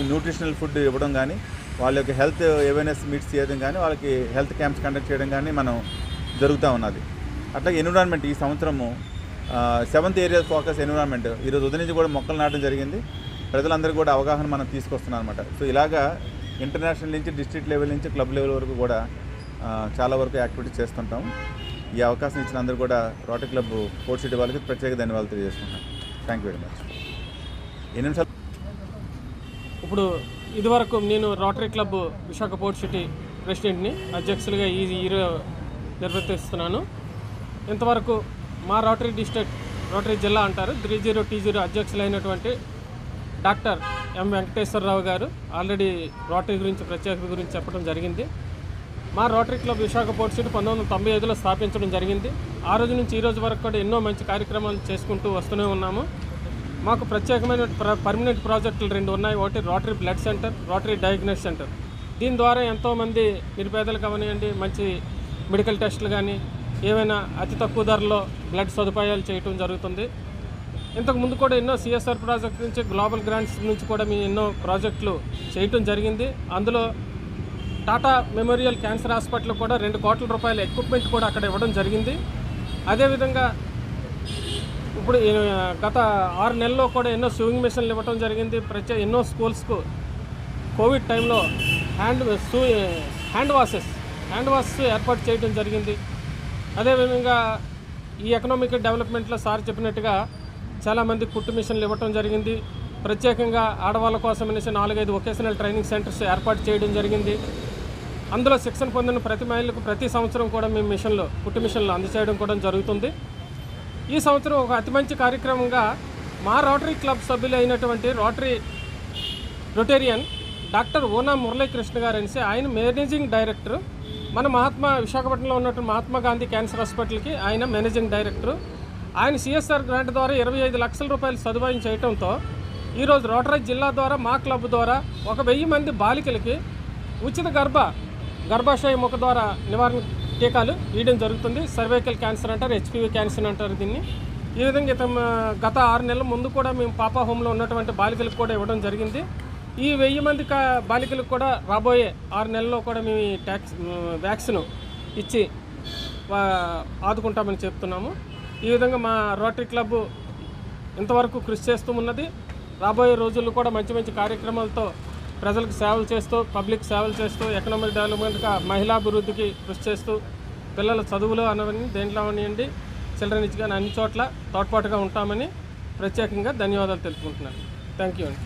Nutritional food ఇవ్వడం కానీ, వాళ్ళ యొక్క హెల్త్ అవేర్నెస్ మీట్స్ చేయడం కానీ, వాళ్ళకి హెల్త్ క్యాంప్స్ కండక్ట్ చేయడం కానీ మనం జరుగుతూ ఉన్నది. అట్లాగే ఎన్విరాన్మెంట్ ఈ సంవత్సరము 7th ఏరియా ఫోకస్ ఎన్విరాన్మెంట్ ఈరోజు ఉదయం నుంచి కూడా మొక్కలు నాటడం జరిగింది. ప్రజలందరికీ కూడా అవగాహన మనం తీసుకొస్తున్నాం అనమాట. సో ఇలాగా ఇంటర్నేషనల్ నుంచి డిస్ట్రిక్ట్ లెవెల్ నుంచి క్లబ్ లెవెల్ వరకు కూడా చాలా వరకు యాక్టివిటీస్ చేస్తుంటాం. ఈ అవకాశం ఇచ్చిన అందరూ కూడా రోటరీ క్లబ్ పోర్ట్ సిటీ వాళ్ళకి ప్రత్యేక ధన్యవాదాలు తెలియజేసుకుంటాం. Thank you very much. ఏ నిమిషాలు ఇప్పుడు ఇదివరకు నేను Rotary Club Visakha Port City ప్రెసిడెంట్ని, అధ్యక్షులుగా ఈ ఇయర్ నిర్వర్తిస్తున్నాను. ఇంతవరకు మా రోటరీ డిస్ట్రిక్ట్, రోటరీ జిల్లా అంటారు, 30T0 అధ్యక్షులైనటువంటి డాక్టర్ ఎం వెంకటేశ్వరరావు గారు ఆల్రెడీ రోటరీ గురించి ప్రత్యేకత గురించి చెప్పడం జరిగింది. మా Rotary Club Visakha Port City 1995లో స్థాపించడం జరిగింది. ఆ రోజు నుంచి ఈ రోజు వరకు కూడా ఎన్నో మంచి కార్యక్రమాలు చేసుకుంటూ వస్తూనే ఉన్నాము. మాకు ప్రత్యేకమైన పర్మనెంట్ ప్రాజెక్టులు 2 ఉన్నాయి. ఒకటి rotary blood centre, rotary diagnose centre. దీని ద్వారా ఎంతోమంది నిరుపేదలు కానివ్వండి, మంచి మెడికల్ టెస్టులు కానీ, ఏవైనా అతి తక్కువ ధరలో బ్లడ్ సదుపాయాలు చేయటం జరుగుతుంది. ఇంతకుముందు కూడా ఎన్నో CSR ప్రాజెక్ట్ నుంచి, గ్లోబల్ గ్రాంట్స్ నుంచి కూడా మేము ఎన్నో ప్రాజెక్టులు చేయటం జరిగింది. అందులో టాటా మెమోరియల్ క్యాన్సర్ హాస్పిటల్ కూడా 2 కోట్ల రూపాయల ఎక్విప్మెంట్ కూడా అక్కడ ఇవ్వడం జరిగింది. అదేవిధంగా ఇప్పుడు గత 6 నెలల్లో కూడా ఎన్నో స్విమ్మింగ్ మిషన్లు ఇవ్వడం జరిగింది. ఎన్నో స్కూల్స్కు కోవిడ్ టైంలో హ్యాండ్ వాషెస్ ఏర్పాటు చేయడం జరిగింది. అదేవిధంగా ఈ ఎకనామిక్ డెవలప్మెంట్లో సార్ చెప్పినట్టుగా చాలామంది కుట్టు మిషన్లు ఇవ్వటం జరిగింది. ప్రత్యేకంగా ఆడవాళ్ళ కోసం అనేసి 4-5 వొకేషనల్ ట్రైనింగ్ సెంటర్స్ ఏర్పాటు చేయడం జరిగింది. అందులో శిక్షణ పొందిన ప్రతి మహిళలకు ప్రతి సంవత్సరం కూడా మేము కుట్టు మిషన్లు అందజేయడం కూడా జరుగుతుంది. ఈ సంవత్సరం ఒక అతి మంచి కార్యక్రమంగా మా రోటరీ క్లబ్ సభ్యులు అయినటువంటి రొటేరియన్ డాక్టర్ ఓనా మురళీకృష్ణ గారు అనేసి, ఆయన మేనేజింగ్ డైరెక్టర్. మన విశాఖపట్నంలో ఉన్నటువంటి మహాత్మా గాంధీ క్యాన్సర్ హాస్పిటల్కి ఆయన మేనేజింగ్ డైరెక్టరు. ఆయన CSR గ్రాంట్ ద్వారా 25 లక్షల రూపాయలు సదుపాయం చేయడంతో ఈరోజు రోటరీ జిల్లా ద్వారా మా క్లబ్ ద్వారా 1000 మంది బాలికలకి ఉచిత గర్భాశయ ముఖ ద్వారా నివారణ టీకాలు ఇవ్వడం జరుగుతుంది. సర్వైకల్ క్యాన్సర్ అంటారు, HPV క్యాన్సర్ అంటారు దీన్ని. ఈ విధంగా గత 6 నెలల ముందు కూడా మేము పాపా హోమ్లో ఉన్నటువంటి బాలికలకు కూడా ఇవ్వడం జరిగింది. ఈ 1000 మంది బాలికలకు కూడా రాబోయే 6 నెలల్లో కూడా మేము వ్యాక్సిన్ ఇచ్చి ఆదుకుంటామని చెప్తున్నాము. ఈ విధంగా మా రోటరీ క్లబ్ ఇంతవరకు కృషి చేస్తూ ఉన్నది. రాబోయే రోజుల్లో కూడా మంచి మంచి కార్యక్రమాలతో ప్రజలకు సేవలు చేస్తూ, పబ్లిక్ సేవలు చేస్తూ, ఎకనామిక్ డెవలప్మెంట్గా మహిళాభివృద్ధికి కృషి చేస్తూ, పిల్లల చదువులు అనవని దేంట్లో అవనివ్వండి, చిల్డ్రన్ కానీ అన్ని చోట్ల తోడ్పాటుగా ఉంటామని ప్రత్యేకంగా ధన్యవాదాలు తెలుపుకుంటున్నాను. థ్యాంక్ యూ అండి.